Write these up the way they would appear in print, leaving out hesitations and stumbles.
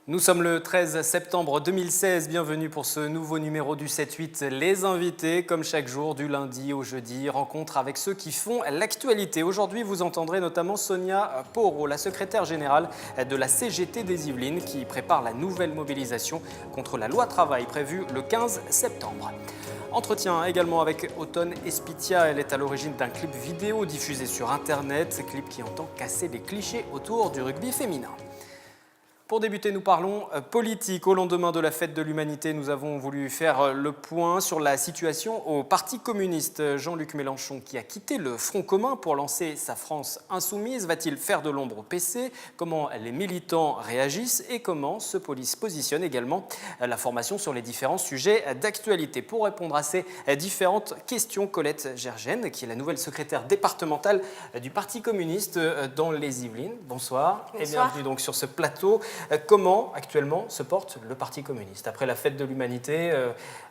Nous sommes le 13 septembre 2016, bienvenue pour ce nouveau numéro du 7-8. Les invités, comme chaque jour, du lundi au jeudi, rencontre avec ceux qui font l'actualité. Aujourd'hui, vous entendrez notamment Sonia Poro, la secrétaire générale de la CGT des Yvelines, qui prépare la nouvelle mobilisation contre la loi travail prévue le 15 septembre. Entretien également avec Autonne Espitia, elle est à l'origine d'un clip vidéo diffusé sur Internet, clip qui entend casser les clichés autour du rugby féminin. Pour débuter, nous parlons politique. Au lendemain de la fête de l'Humanité, nous avons voulu faire le point sur la situation au Parti communiste. Jean-Luc Mélenchon, qui a quitté le Front commun pour lancer sa France insoumise, va-t-il faire de l'ombre au PC? Comment les militants réagissent et comment se positionne également la formation sur les différents sujets d'actualité? Pour répondre à ces différentes questions, Colette Gergen, qui est la nouvelle secrétaire départementale du Parti communiste dans les Yvelines. Bonsoir. Bonsoir. Et bienvenue donc sur ce plateau. Comment actuellement se porte le Parti communiste? Après la fête de l'Humanité,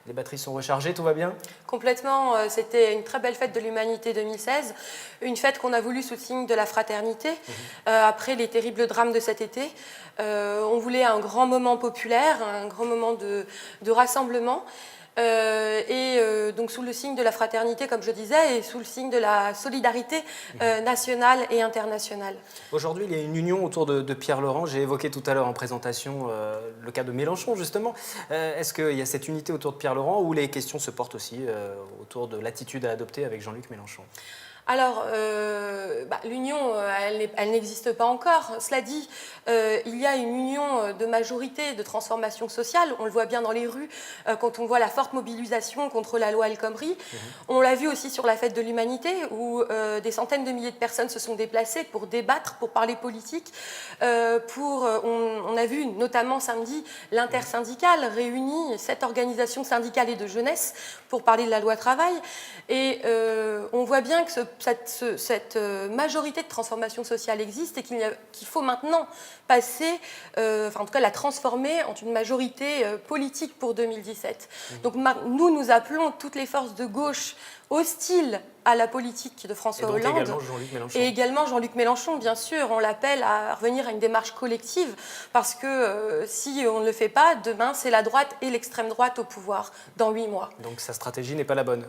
les batteries sont rechargées, tout va bien? Complètement, c'était une très belle fête de l'Humanité 2016, une fête qu'on a voulu sous le signe de la fraternité, après les terribles drames de cet été. On voulait un grand moment populaire, un grand moment de rassemblement. Donc sous le signe de la fraternité, comme je disais, et sous le signe de la solidarité nationale et internationale. Aujourd'hui, il y a une union autour de Pierre Laurent. J'ai évoqué tout à l'heure en présentation le cas de Mélenchon, justement. Est-ce qu'il y a cette unité autour de Pierre Laurent ou les questions se portent aussi autour de l'attitude à adopter avec Jean-Luc Mélenchon? Alors, l'union, elle n'existe pas encore. Cela dit, il y a une union de majorité, de transformation sociale. On le voit bien dans les rues, quand on voit la forte mobilisation contre la loi El Khomri. On l'a vu aussi sur la fête de l'Humanité, où des centaines de milliers de personnes se sont déplacées pour débattre, pour parler politique. On a vu notamment samedi l'intersyndicale réunie, 7 organisations syndicales et de jeunesse, pour parler de la loi travail. Et on voit bien que cette majorité de transformation sociale existe et qu'il faut maintenant passer, en tout cas la transformer en une majorité politique pour 2017. Donc nous appelons toutes les forces de gauche hostiles à la politique de François Hollande. Également Jean-Luc Mélenchon. Et également Jean-Luc Mélenchon, bien sûr. On l'appelle à revenir à une démarche collective parce que si on ne le fait pas, demain c'est la droite et l'extrême droite au pouvoir dans 8 mois. Donc sa stratégie n'est pas la bonne?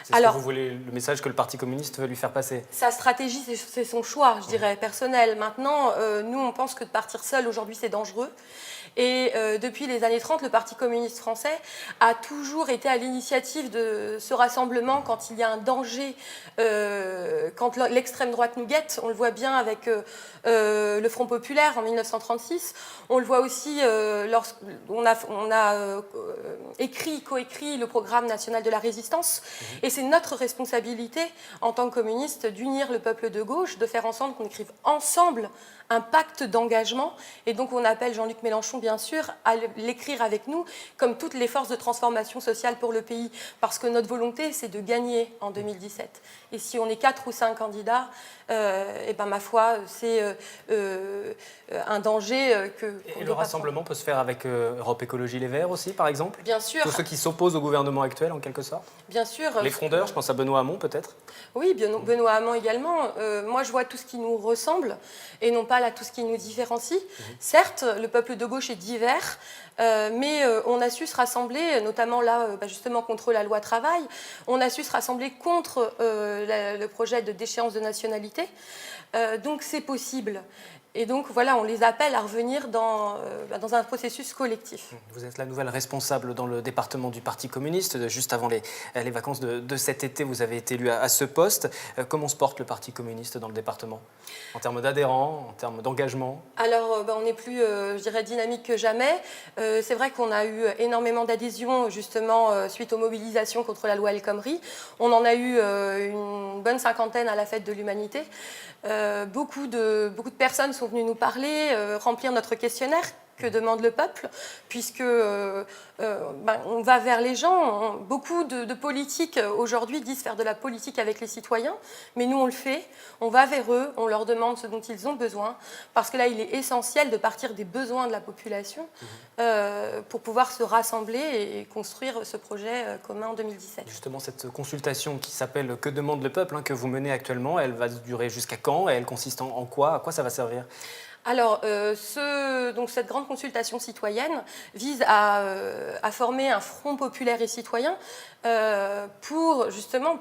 C'est ce que vous voulez, le message que le Parti communiste veut lui faire passer? Sa stratégie, c'est son choix, je dirais, personnel. Maintenant, nous, on pense que de partir seul, aujourd'hui, c'est dangereux. Et depuis les années 30, le Parti communiste français a toujours été à l'initiative de ce rassemblement quand il y a un danger, quand l'extrême droite nous guette. On le voit bien avec le Front populaire en 1936. On le voit aussi lorsqu'on a coécrit le programme national de la résistance. Et c'est notre responsabilité en tant que communistes d'unir le peuple de gauche, de faire en sorte qu'on écrive ensemble un pacte d'engagement. Et donc on appelle Jean-Luc Mélenchon, bien sûr, à l'écrire avec nous, comme toutes les forces de transformation sociale pour le pays. Parce que notre volonté, c'est de gagner en 2017. Et si on est 4 ou 5 candidats, ma foi, c'est un danger Et le rassemblement peut se faire avec Europe Écologie Les Verts aussi, par exemple? Bien sûr. Tous ceux qui s'opposent au gouvernement actuel, en quelque sorte? Bien sûr. Les frondeurs, je pense à Benoît Hamon, peut-être? Oui, Benoît Hamon également. Moi, je vois tout ce qui nous ressemble et non pas là tout ce qui nous différencie. Certes, le peuple de gauche est divers, mais on a su se rassembler, notamment là, justement, contre la loi travail. On a su se rassembler contre le projet de déchéance de nationalité. Donc, c'est possible. Et donc, voilà, on les appelle à revenir dans un processus collectif. Vous êtes la nouvelle responsable dans le département du Parti communiste. Juste avant les vacances de cet été, vous avez été élue à ce poste. Comment se porte le Parti communiste dans le département? En termes d'adhérents, en termes d'engagement? Alors, on est plus, je dirais, dynamique que jamais. C'est vrai qu'on a eu énormément d'adhésions, justement, suite aux mobilisations contre la loi El Khomri. On en a eu une bonne cinquantaine à la fête de l'Humanité. Beaucoup de personnes sont venues nous parler, remplir notre questionnaire. Que demande le peuple, puisque on va vers les gens. Beaucoup de politiques aujourd'hui disent faire de la politique avec les citoyens, mais nous on le fait, on va vers eux, on leur demande ce dont ils ont besoin, parce que là il est essentiel de partir des besoins de la population pour pouvoir se rassembler et construire ce projet commun en 2017. Justement, cette consultation qui s'appelle « Que demande le peuple » que vous menez actuellement, elle va durer jusqu'à quand? Et elle consiste en quoi? À quoi ça va servir? Alors, cette grande consultation citoyenne vise à former un front populaire et citoyen pour justement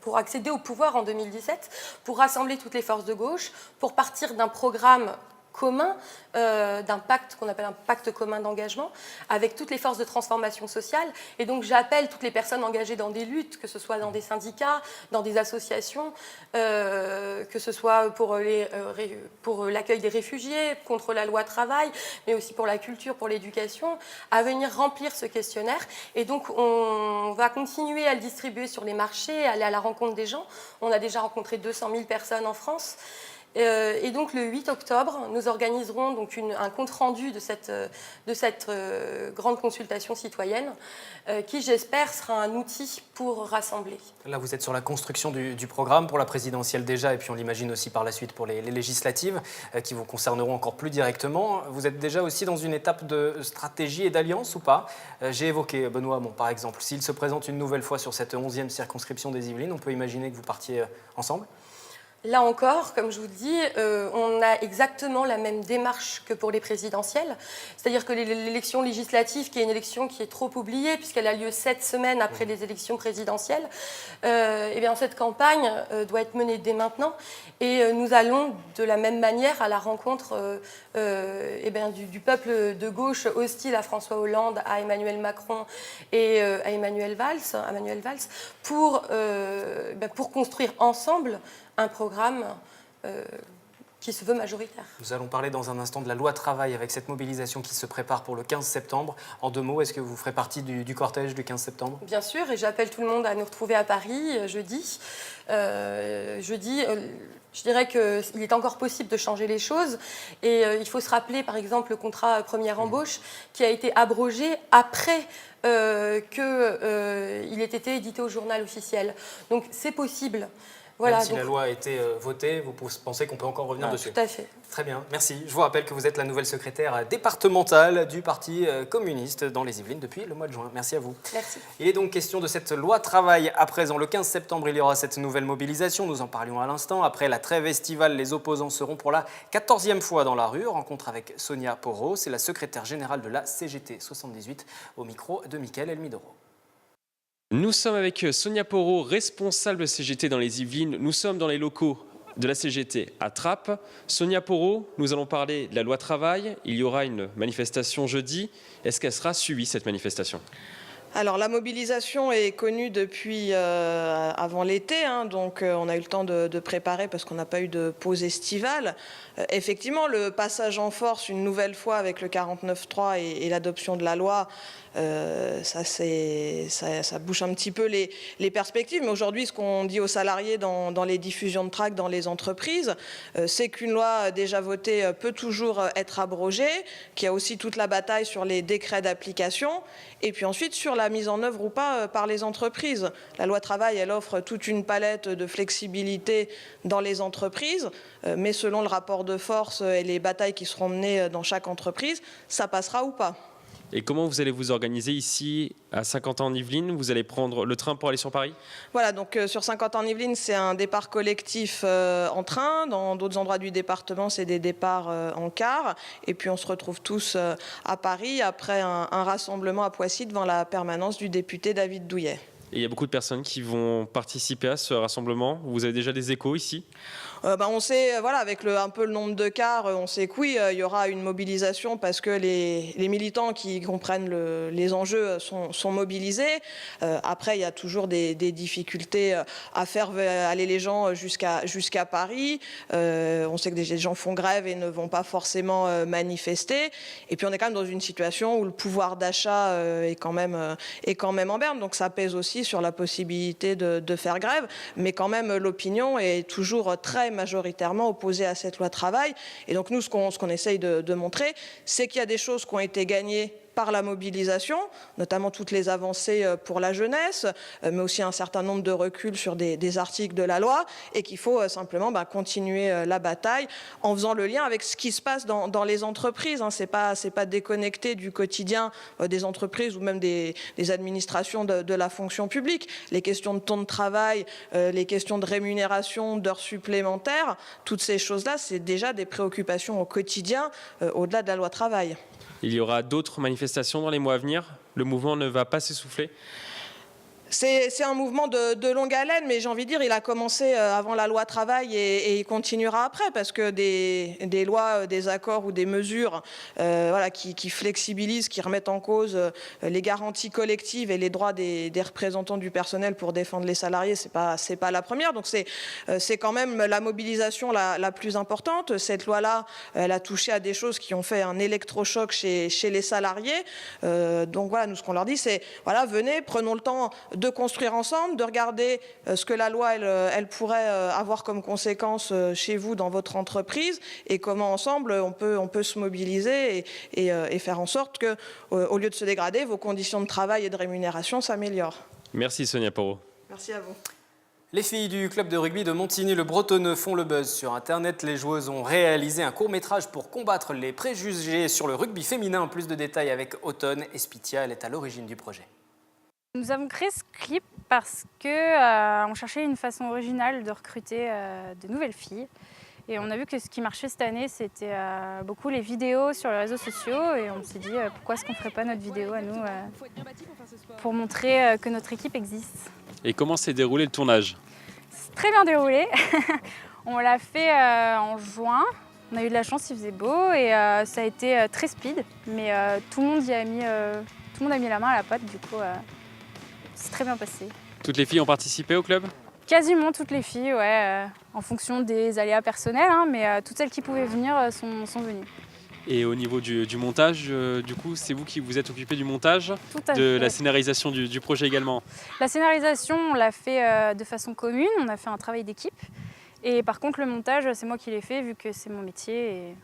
pour accéder au pouvoir en 2017, pour rassembler toutes les forces de gauche, pour partir d'un programme commun, d'un pacte qu'on appelle un pacte commun d'engagement, avec toutes les forces de transformation sociale. Et donc j'appelle toutes les personnes engagées dans des luttes, que ce soit dans des syndicats, dans des associations, que ce soit pour l'accueil des réfugiés, contre la loi travail, mais aussi pour la culture, pour l'éducation, à venir remplir ce questionnaire. Et donc on va continuer à le distribuer sur les marchés, aller à la rencontre des gens. On a déjà rencontré 200 000 personnes en France. Et donc le 8 octobre, nous organiserons donc un compte-rendu de cette grande consultation citoyenne qui, j'espère, sera un outil pour rassembler. Là, vous êtes sur la construction du programme pour la présidentielle déjà, et puis on l'imagine aussi par la suite pour les législatives qui vous concerneront encore plus directement. Vous êtes déjà aussi dans une étape de stratégie et d'alliance ou pas? J'ai évoqué Benoît Hamon, par exemple. S'il se présente une nouvelle fois sur cette 11e circonscription des Yvelines, on peut imaginer que vous partiez ensemble? Là encore, comme je vous le dis, on a exactement la même démarche que pour les présidentielles. C'est-à-dire que l'élection législative, qui est une élection qui est trop oubliée, puisqu'elle a lieu 7 semaines après les élections présidentielles, eh bien, cette campagne doit être menée dès maintenant. Et nous allons de la même manière à la rencontre du peuple de gauche hostile à François Hollande, à Emmanuel Macron et à Manuel Valls, pour construire ensemble un programme qui se veut majoritaire. Nous allons parler dans un instant de la loi travail avec cette mobilisation qui se prépare pour le 15 septembre. En 2 mots, est-ce que vous ferez partie du cortège du 15 septembre? Bien sûr, et j'appelle tout le monde à nous retrouver à Paris jeudi. Je dirais qu'il est encore possible de changer les choses et il faut se rappeler par exemple le contrat première embauche qui a été abrogé après qu'il ait été édité au journal officiel. Donc c'est possible. Voilà, Même si la loi a été votée, vous pensez qu'on peut encore revenir dessus? Tout à fait. Très bien, merci. Je vous rappelle que vous êtes la nouvelle secrétaire départementale du Parti communiste dans les Yvelines depuis le mois de juin. Merci à vous. Merci. Il est donc question de cette loi travail à présent. Le 15 septembre, il y aura cette nouvelle mobilisation. Nous en parlions à l'instant. Après la trêve estivale, les opposants seront pour la 14e fois dans la rue. Rencontre avec Sonia Porot, c'est la secrétaire générale de la CGT 78, au micro de Mickaël Elmidoro. Nous sommes avec Sonia Porot, responsable CGT dans les Yvelines. Nous sommes dans les locaux de la CGT à Trappes. Sonia Porot, nous allons parler de la loi travail. Il y aura une manifestation jeudi. Est-ce qu'elle sera suivie, cette manifestation ? Alors la mobilisation est connue depuis avant l'été, donc on a eu le temps de préparer parce qu'on n'a pas eu de pause estivale. Effectivement, le passage en force une nouvelle fois avec le 49.3 et l'adoption de la loi, ça bouche un petit peu les perspectives. Mais aujourd'hui, ce qu'on dit aux salariés dans les diffusions de tracts dans les entreprises, c'est qu'une loi déjà votée peut toujours être abrogée, qu'il y a aussi toute la bataille sur les décrets d'application, et puis ensuite sur la mise en œuvre ou pas par les entreprises. La loi travail, elle offre toute une palette de flexibilité dans les entreprises, mais selon le rapport de force et les batailles qui seront menées dans chaque entreprise, ça passera ou pas. Et comment vous allez vous organiser ici à Saint-Quentin-en-Yvelines? Vous allez prendre le train pour aller sur Paris? Voilà, donc sur Saint-Quentin-en-Yvelines, c'est un départ collectif en train. Dans d'autres endroits du département, c'est des départs en car. Et puis on se retrouve tous à Paris après un rassemblement à Poissy devant la permanence du député David Douillet. Et il y a beaucoup de personnes qui vont participer à ce rassemblement. Vous avez déjà des échos ici? On sait, voilà, avec un peu le nombre de cars, on sait que oui, il y aura une mobilisation parce que les militants qui comprennent les enjeux sont mobilisés. Après, il y a toujours des difficultés à faire aller les gens jusqu'à Paris. On sait que des gens font grève et ne vont pas forcément manifester. Et puis on est quand même dans une situation où le pouvoir d'achat est quand même en berne. Donc ça pèse aussi sur la possibilité de faire grève. Mais quand même, l'opinion est toujours très majoritairement opposée à cette loi travail. Et donc nous, ce qu'on essaye de montrer, c'est qu'il y a des choses qui ont été gagnées par la mobilisation, notamment toutes les avancées pour la jeunesse, mais aussi un certain nombre de reculs sur des articles de la loi, et qu'il faut simplement continuer la bataille en faisant le lien avec ce qui se passe dans les entreprises. C'est pas déconnecté du quotidien des entreprises ou même des administrations de la fonction publique. Les questions de temps de travail, les questions de rémunération, d'heures supplémentaires, toutes ces choses-là, c'est déjà des préoccupations au quotidien, au-delà de la loi travail. Il y aura d'autres manifestations dans les mois à venir. Le mouvement ne va pas s'essouffler. C'est un mouvement de longue haleine, mais j'ai envie de dire, il a commencé avant la loi travail et il continuera après, parce que des lois, des accords ou des mesures qui flexibilisent, qui remettent en cause les garanties collectives et les droits des représentants du personnel pour défendre les salariés, c'est pas la première. Donc c'est quand même la mobilisation la plus importante. Cette loi-là, elle a touché à des choses qui ont fait un électrochoc chez les salariés. Donc voilà, nous ce qu'on leur dit, c'est venez, prenons le temps de construire ensemble, de regarder ce que la loi elle pourrait avoir comme conséquence chez vous dans votre entreprise, et comment ensemble on peut se mobiliser et faire en sorte que, au lieu de se dégrader, vos conditions de travail et de rémunération s'améliorent. Merci Sonia Porot. Merci à vous. Les filles du club de rugby de Montigny-le-Bretonneux font le buzz sur Internet. Les joueuses ont réalisé un court-métrage pour combattre les préjugés sur le rugby féminin. Plus de détails avec Automne Espitia, elle est à l'origine du projet. Nous avons créé ce clip parce qu'on cherchait une façon originale de recruter de nouvelles filles. Et on a vu que ce qui marchait cette année, c'était beaucoup les vidéos sur les réseaux sociaux. Et on s'est dit, pourquoi est-ce qu'on ne ferait pas notre vidéo à nous pour montrer que notre équipe existe. Et comment s'est déroulé le tournage? C'est très bien déroulé. On l'a fait en juin. On a eu de la chance, il faisait beau et ça a été très speed. Mais tout le monde a mis la main à la pâte, du coup. C'est très bien passé. Toutes les filles ont participé au club? Quasiment toutes les filles, ouais, en fonction des aléas personnels, mais toutes celles qui pouvaient venir sont venues. Et au niveau du montage, du coup, c'est vous qui vous êtes occupé du montage, de la scénarisation du projet également? La scénarisation, on l'a fait de façon commune, on a fait un travail d'équipe. Et par contre, le montage, c'est moi qui l'ai fait, vu que c'est mon métier. Et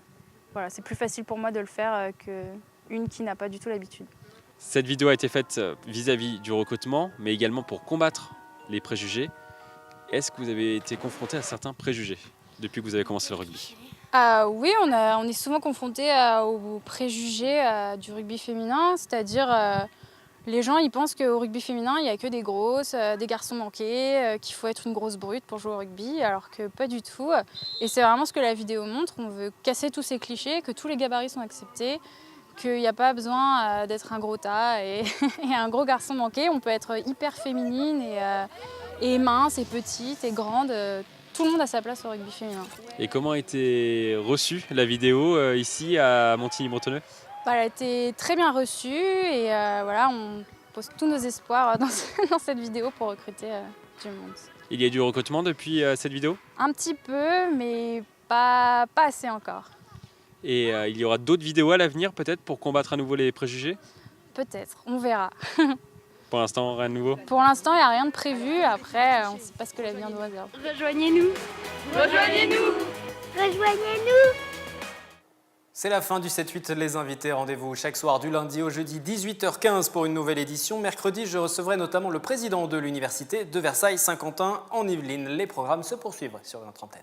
voilà, c'est plus facile pour moi de le faire qu'une qui n'a pas du tout l'habitude. Cette vidéo a été faite vis-à-vis du recrutement, mais également pour combattre les préjugés. Est-ce que vous avez été confronté à certains préjugés depuis que vous avez commencé le rugby? Oui, on est souvent confronté aux préjugés du rugby féminin, c'est-à-dire les gens ils pensent qu'au rugby féminin il n'y a que des grosses, des garçons manqués, qu'il faut être une grosse brute pour jouer au rugby, alors que pas du tout. Et c'est vraiment ce que la vidéo montre, on veut casser tous ces clichés, que tous les gabarits sont acceptés, qu'il n'y a pas besoin d'être un gros tas et un gros garçon manqué. On peut être hyper féminine et mince et petite et grande. Tout le monde a sa place au rugby féminin. Et comment a été reçue la vidéo ici à Montigny-Bretonneux? Elle a été très bien reçue et voilà, on pose tous nos espoirs dans cette vidéo pour recruter du monde. Il y a du recrutement depuis cette vidéo? Un petit peu, mais pas assez encore. Et il y aura d'autres vidéos à l'avenir peut-être pour combattre à nouveau les préjugés? Peut-être, on verra. Pour l'instant, rien de nouveau? Pour l'instant, il n'y a rien de prévu. Après, on ne sait pas ce que l'avenir nous réserve. Rejoignez-nous! Rejoignez-nous! Rejoignez-nous! C'est la fin du 7-8 Les Invités. Rendez-vous chaque soir du lundi au jeudi 18h15 pour une nouvelle édition. Mercredi, je recevrai notamment le président de l'université de Versailles-Saint-Quentin en Yvelines. Les programmes se poursuivent sur notre antenne.